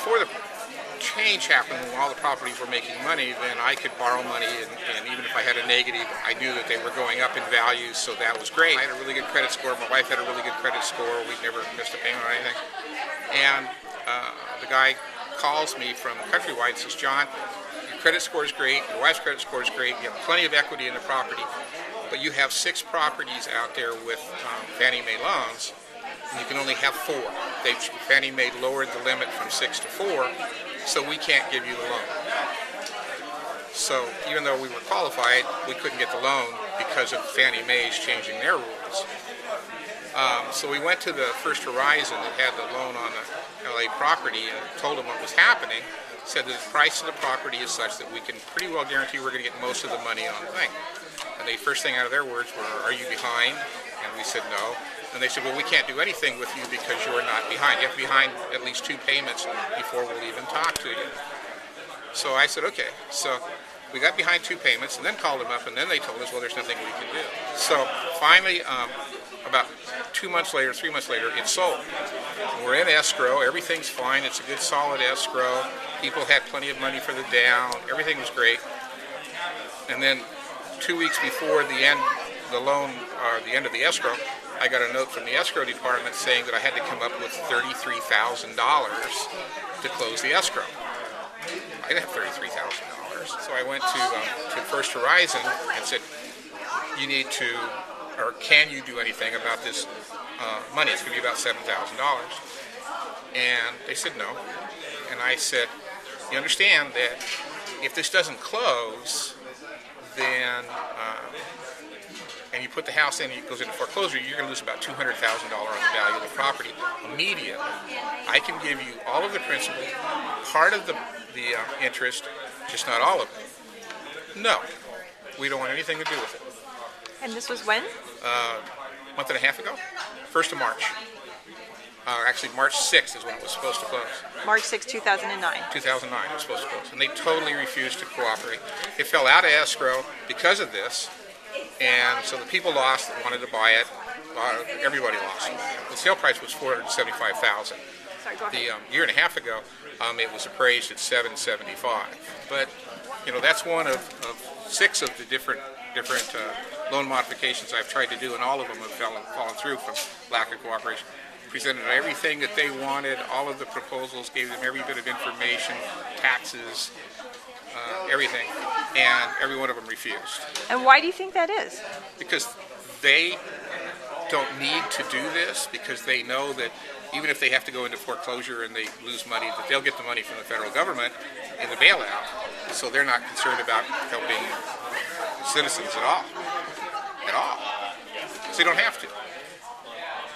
before the change happened, when all the properties were making money, then I could borrow money, and even if I had a negative, I knew that they were going up in value, so that was great. I had a really good credit score. My wife had a really good credit score. We'd never missed a payment or anything. And the guy calls me from Countrywide and says, John, your credit score is great, your wife's credit score is great, you have plenty of equity in the property, but you have 6 properties out there with Fannie Mae loans, and you can only have 4. Fannie Mae lowered the limit from 6 to 4, so we can't give you the loan. So even though we were qualified, we couldn't get the loan because of Fannie Mae's changing their rules. So we went to the First Horizon that had the loan on the LA property and told them what was happening. Said that the price of the property is such that we can pretty well guarantee we're going to get most of the money on the thing. And the first thing out of their words were, are you behind? And we said no. And they said, well, we can't do anything with you because you're not behind. You have to be behind at least 2 payments before we'll even talk to you. So I said, okay. So we got behind 2 payments and then called them up, and then they told us, well, there's nothing we can do. So finally, about 2 months later, 3 months later, it sold. We're in escrow. Everything's fine. It's a good, solid escrow. People had plenty of money for the down. Everything was great. And then 2 weeks before the end, the loan, or the end of the escrow, I got a note from the escrow department saying that I had to come up with $33,000 to close the escrow. I didn't have $33,000. So I went to First Horizon and said, you need to, or can you do anything about this money? It's going to be about $7,000. And they said no. And I said, you understand that if this doesn't close, then, and you put the house in and it goes into foreclosure, you're going to lose about $200,000 on the value of the property immediately. I can give you all of the principal, part of the interest, just not all of it. No, we don't want anything to do with it. And this was when? A month and a half ago, 1st of March. Actually, March 6th is when it was supposed to close. March 6, 2009. 2009 it was supposed to close. And they totally refused to cooperate. It fell out of escrow because of this. And so the people lost that wanted to buy it. Everybody lost. The sale price was $475,000. Sorry, go ahead. The year and a half ago, it was appraised at $775,000. But that's one of 6 of the different loan modifications I've tried to do, and all of them have fallen through from lack of cooperation. Presented everything that they wanted, all of the proposals, gave them every bit of information, taxes, everything, and every one of them refused. And why do you think that is? Because they don't need to do this, because they know that even if they have to go into foreclosure and they lose money, that they'll get the money from the federal government in the bailout. So they're not concerned about helping citizens at all. So they don't have to.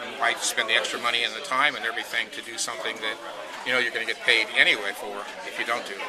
And why spend the extra money and the time and everything to do something that you're going to get paid anyway for if you don't do it.